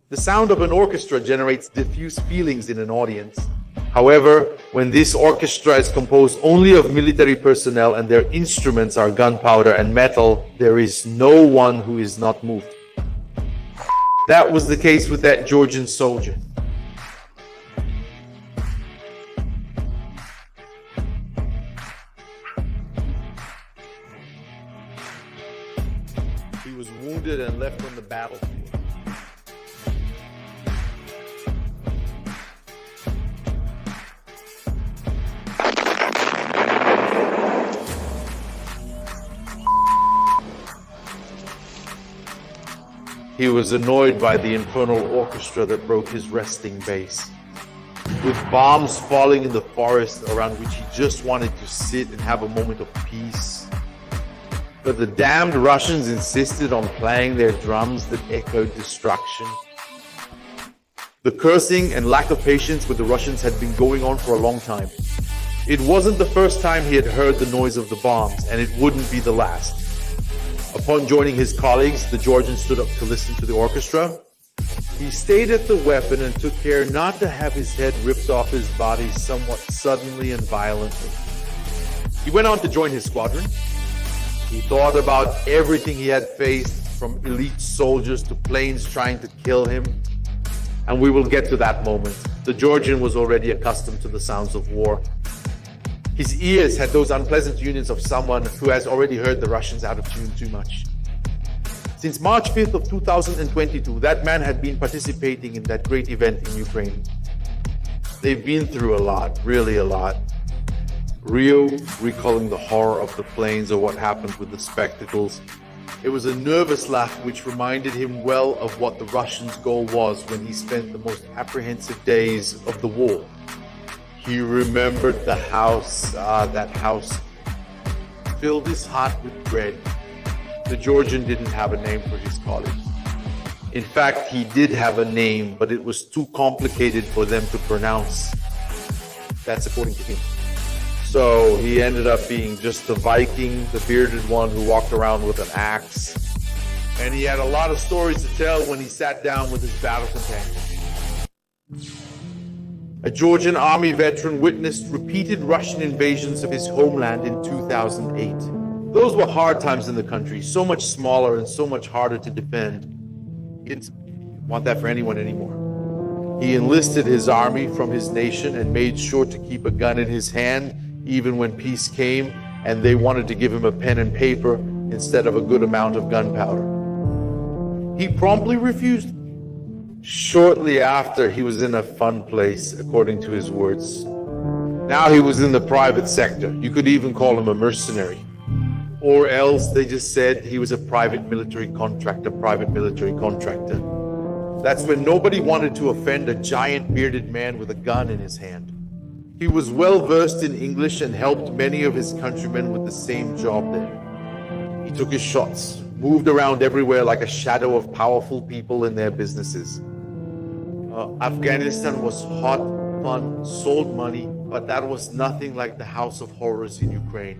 The sound of an orchestra generates diffuse feelings in an audience. However, when this orchestra is composed only of military personnel and their instruments are gunpowder and metal, there is no one who is not moved. That was the case with that Georgian soldier. He was wounded and left on the battlefield. He was annoyed by the infernal orchestra that broke his resting base. With bombs falling in the forest around which he just wanted to sit and have a moment of peace. But the damned Russians insisted on playing their drums that echoed destruction. The cursing and lack of patience with the Russians had been going on for a long time. It wasn't the first time he had heard the noise of the bombs, and it wouldn't be the last. Upon joining his colleagues, the Georgian stood up to listen to the orchestra. He stayed at the weapon and took care not to have his head ripped off his body somewhat suddenly and violently. He went on to join his squadron. He thought about everything he had faced, from elite soldiers to planes trying to kill him. And we will get to that moment. The Georgian was already accustomed to the sounds of war. His ears had those unpleasant units of someone who has already heard the Russians out of tune too much. Since March 5th of 2022, that man had been participating in that great event in Ukraine. They've been through a lot, really a lot. Rio, recalling the horror of the planes or what happened with the spectacles. It was a nervous laugh which reminded him well of what the Russians' goal was when he spent the most apprehensive days of the war. He remembered the house, that house filled his heart with dread. The Georgian didn't have a name for his colleagues. In fact, he did have a name, but it was too complicated for them to pronounce. That's according to him. So he ended up being just the Viking, the bearded one who walked around with an axe. And he had a lot of stories to tell when he sat down with his battle companion. A Georgian army veteran witnessed repeated Russian invasions of his homeland in 2008. Those were hard times in the country, so much smaller and so much harder to defend. He didn't want that for anyone anymore. He enlisted his army from his nation and made sure to keep a gun in his hand even when peace came and they wanted to give him a pen and paper instead of a good amount of gunpowder. He promptly refused. Shortly after, he was in a fun place, according to his words. Now he was in the private sector. You could even call him a mercenary. Or else they just said he was a private military contractor. That's when nobody wanted to offend a giant bearded man with a gun in his hand. He was well versed in English and helped many of his countrymen with the same job there. He took his shots, moved around everywhere like a shadow of powerful people in their businesses. Afghanistan was hot, fun, sold money, but that was nothing like the House of Horrors in Ukraine.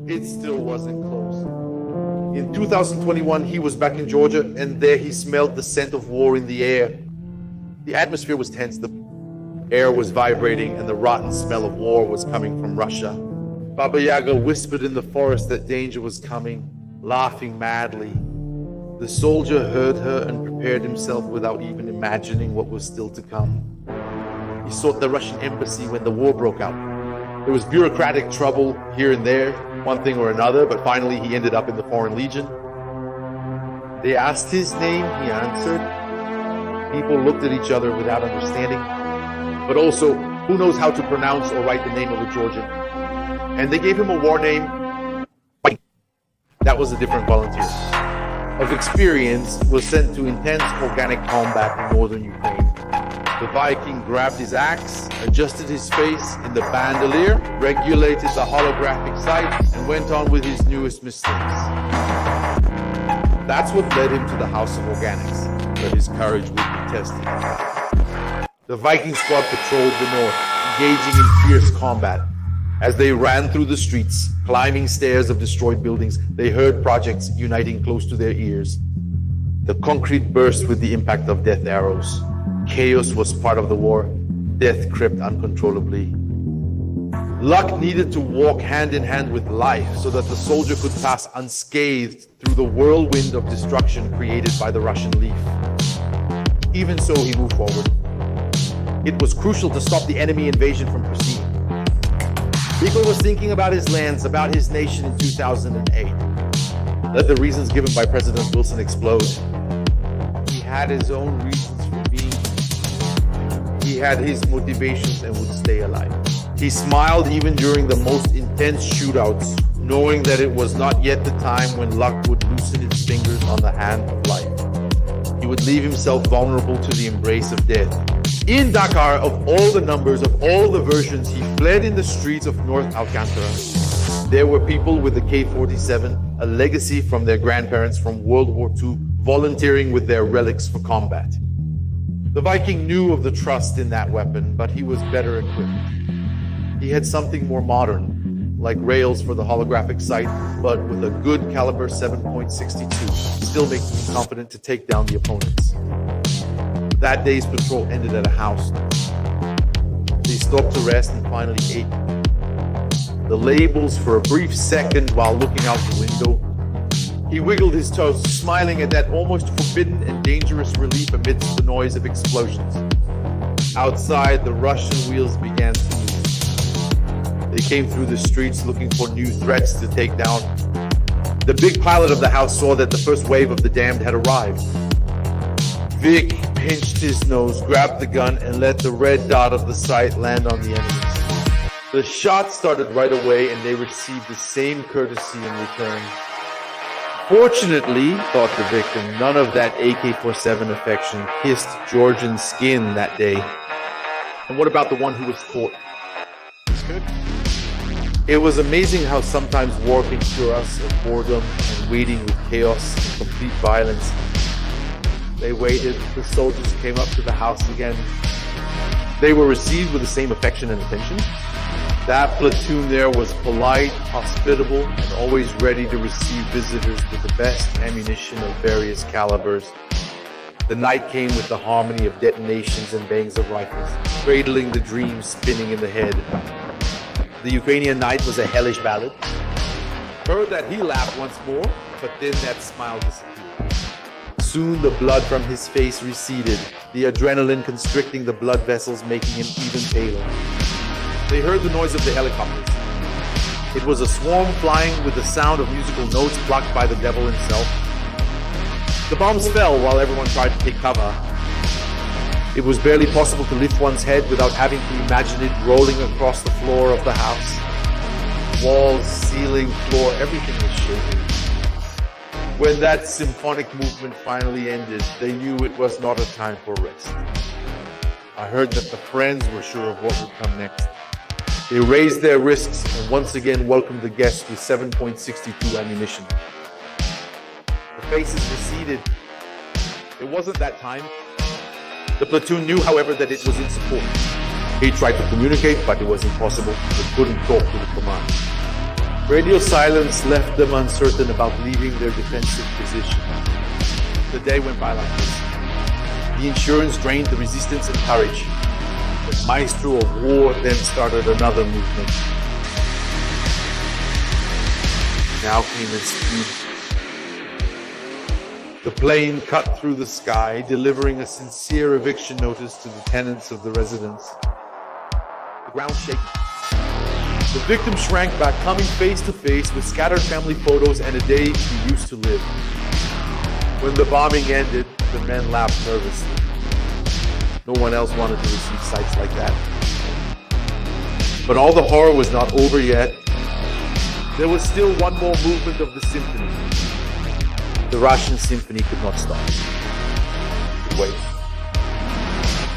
It still wasn't close. In 2021, he was back in Georgia, and there he smelled the scent of war in the air. The atmosphere was tense, the air was vibrating, and the rotten smell of war was coming from Russia. Baba Yaga whispered in the forest that danger was coming, laughing madly. The soldier heard her and prepared himself without even imagining what was still to come. He sought the Russian embassy when the war broke out. There was bureaucratic trouble here and there, one thing or another, but finally he ended up in the Foreign Legion. They asked his name, he answered. People looked at each other without understanding, but also, who knows how to pronounce or write the name of a Georgian? And they gave him a war name. That was a different volunteer. Of experience, was sent to intense organic combat in northern Ukraine. The Viking grabbed his axe, adjusted his face in the bandolier, regulated the holographic sight, and went on with his newest mistakes. That's what led him to the House of Organics, where his courage would be tested. The Viking squad patrolled the north, engaging in fierce combat. As they ran through the streets, climbing stairs of destroyed buildings, they heard projects uniting close to their ears. The concrete burst with the impact of death arrows. Chaos was part of the war. Death crept uncontrollably. Luck needed to walk hand in hand with life so that the soldier could pass unscathed through the whirlwind of destruction created by the Russian leaf. Even so, he moved forward. It was crucial to stop the enemy invasion from proceeding. Biko was thinking about his lands, about his nation in 2008. Let the reasons given by President Wilson explode. He had his own reasons for being. He had his motivations and would stay alive. He smiled even during the most intense shootouts, knowing that it was not yet the time when luck would loosen its fingers on the hand of life. He would leave himself vulnerable to the embrace of death. In Dakar, of all the numbers, of all the versions, he fled in the streets of North Alcantara. There were people with the K-47, a legacy from their grandparents from World War II, volunteering with their relics for combat. The Viking knew of the trust in that weapon, but he was better equipped. He had something more modern, like rails for the holographic sight, but with a good caliber 7.62, still making him confident to take down the opponents. That day's patrol ended at a house. They stopped to rest and finally ate. The labels for a brief second while looking out the window. He wiggled his toes, smiling at that almost forbidden and dangerous relief amidst the noise of explosions. Outside, the Russian wheels began to move. They came through the streets looking for new threats to take down. The big pilot of the house saw that the first wave of the damned had arrived. Vic pinched his nose, grabbed the gun, and let the red dot of the sight land on the enemies. The shots started right away, and they received the same courtesy in return. Fortunately, thought the victim, none of that AK-47 affection kissed Georgian skin that day. And what about the one who was caught? Good. It was amazing how sometimes war can cure us of boredom and waiting with chaos and complete violence. They waited, the soldiers came up to the house again. They were received with the same affection and attention. That platoon there was polite, hospitable, and always ready to receive visitors with the best ammunition of various calibers. The night came with the harmony of detonations and bangs of rifles, cradling the dreams spinning in the head. The Ukrainian night was a hellish ballad. Heard that he laughed once more, but then that smile disappeared. Soon the blood from his face receded, the adrenaline constricting the blood vessels, making him even paler. They heard the noise of the helicopters. It was a swarm flying with the sound of musical notes plucked by the devil himself. The bombs fell while everyone tried to take cover. It was barely possible to lift one's head without having to imagine it rolling across the floor of the house. Walls, ceiling, floor, everything was shaking. When that symphonic movement finally ended, they knew it was not a time for rest. I heard that the friends were sure of what would come next. They raised their risks and once again welcomed the guests with 7.62 ammunition. The faces receded. It wasn't that time. The platoon knew, however, that it was in support. He tried to communicate, but it was impossible. They couldn't talk to the command. Radio silence left them uncertain about leaving their defensive position. The day went by like this. The insurance drained the resistance and courage. The maestro of war then started another movement. Now came its speed. The plane cut through the sky, delivering a sincere eviction notice to the tenants of the residence. The ground shaking. The victim shrank back, coming face to face with scattered family photos and a day he used to live. When the bombing ended, the men laughed nervously. No one else wanted to receive sights like that. But all the horror was not over yet. There was still one more movement of the symphony. The Russian symphony could not stop. Wait.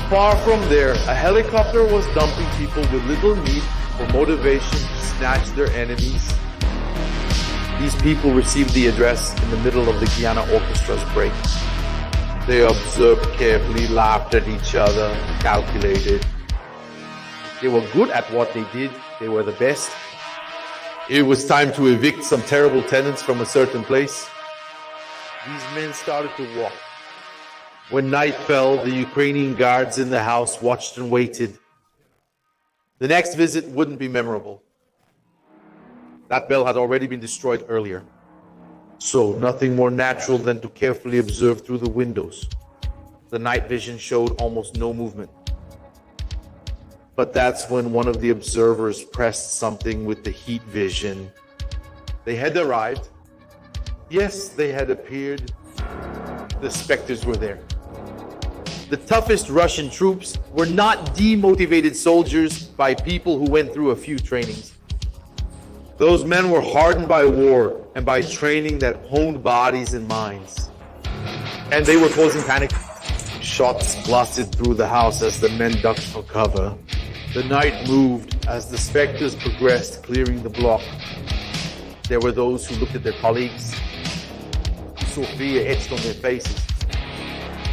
Far from there, a helicopter was dumping people with little need for motivation to snatch their enemies. These people received the address in the middle of the Guyana Orchestra's break. They observed carefully, laughed at each other, calculated. They were good at what they did. They were the best. It was time to evict some terrible tenants from a certain place. these men started to walk. When night fell, the Ukrainian guards in the house watched and waited. The next visit wouldn't be memorable. That bell had already been destroyed earlier. So nothing more natural than to carefully observe through the windows. The night vision showed almost no movement. But that's when one of the observers pressed something with the heat vision. They had arrived. Yes, they had appeared. The specters were there. The toughest Russian troops were not demotivated soldiers by people who went through a few trainings. Those men were hardened by war and by training that honed bodies and minds. And they were causing panic. Shots blasted through the house as the men ducked for cover. The night moved as the specters progressed, clearing the block. There were those who looked at their colleagues, who saw fear etched on their faces.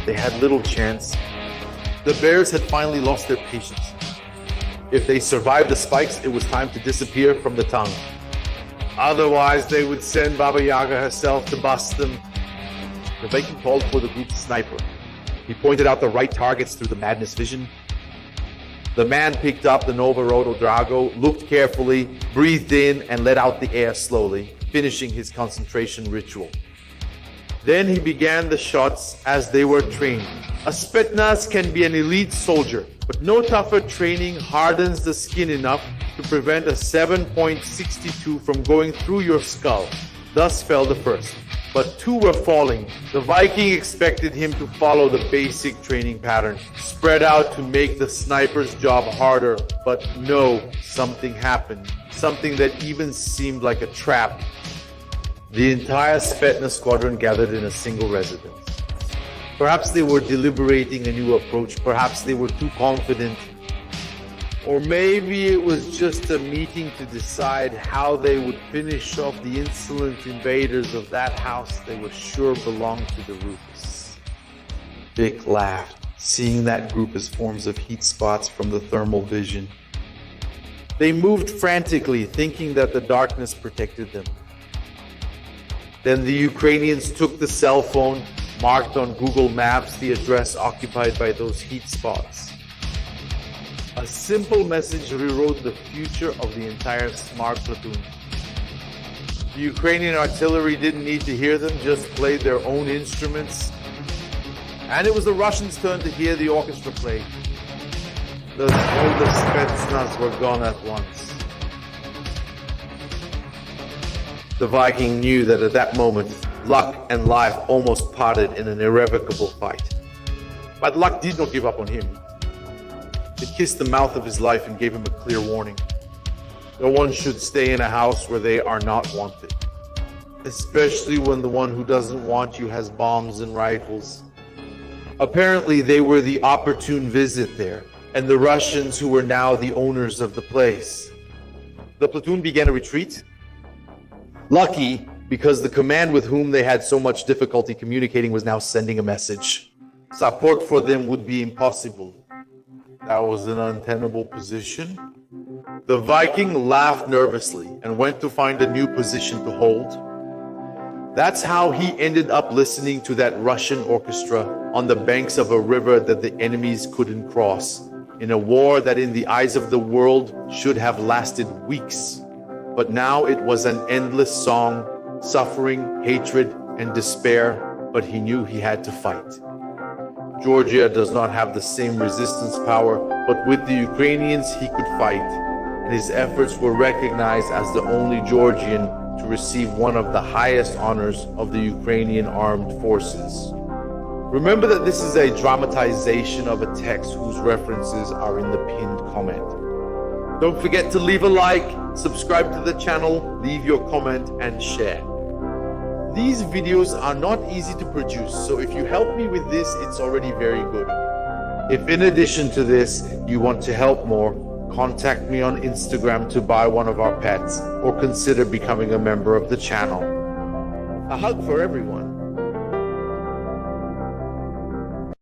They had little chance. The bears had finally lost their patience. If they survived the spikes, it was time to disappear from the tongue. Otherwise, they would send Baba Yaga herself to bust them. The Viking called for the group's sniper. He pointed out the right targets through the madness vision. The man picked up the Novorodo Drago, looked carefully, breathed in, and let out the air slowly, finishing his concentration ritual. Then he began the shots as they were trained. A Spetsnaz can be an elite soldier, but no tougher training hardens the skin enough to prevent a 7.62 from going through your skull. Thus fell the first. But two were falling. The Viking expected him to follow the basic training pattern, spread out to make the sniper's job harder. But no, something happened. Something that even seemed like a trap. The entire Spetsnaz squadron gathered in a single residence. Perhaps they were deliberating a new approach. Perhaps they were too confident. Or maybe it was just a meeting to decide how they would finish off the insolent invaders of that house they were sure belonged to the Rufus. Vic laughed, seeing that group as forms of heat spots from the thermal vision. They moved frantically, thinking that the darkness protected them. Then the Ukrainians took the cell phone, marked on Google Maps the address occupied by those heat spots. A simple message rewrote the future of the entire smart platoon. The Ukrainian artillery didn't need to hear them, just played their own instruments. And it was the Russians' turn to hear the orchestra play. All the Spetsnaz were gone at once. The Viking knew that at that moment, luck and life almost parted in an irrevocable fight. But luck did not give up on him. It kissed the mouth of his life and gave him a clear warning. No one should stay in a house where they are not wanted. Especially when the one who doesn't want you has bombs and rifles. Apparently, they were the opportune visit there, and the Russians who were now the owners of the place. The platoon began a retreat. Lucky, because the command with whom they had so much difficulty communicating was now sending a message. Support for them would be impossible. That was an untenable position. The Viking laughed nervously and went to find a new position to hold. That's how he ended up listening to that Russian orchestra on the banks of a river that the enemies couldn't cross, in a war that in the eyes of the world should have lasted weeks. But now it was an endless song, suffering, hatred, and despair, but he knew he had to fight. Georgia does not have the same resistance power, but with the Ukrainians he could fight, and his efforts were recognized as the only Georgian to receive one of the highest honors of the Ukrainian armed forces. Remember that this is a dramatization of a text whose references are in the pinned comment. Don't forget to leave a like, subscribe to the channel, leave your comment, and share. These videos are not easy to produce, so if you help me with this, it's already very good. If in addition to this, you want to help more, contact me on Instagram to buy one of our pets, or consider becoming a member of the channel. A hug for everyone.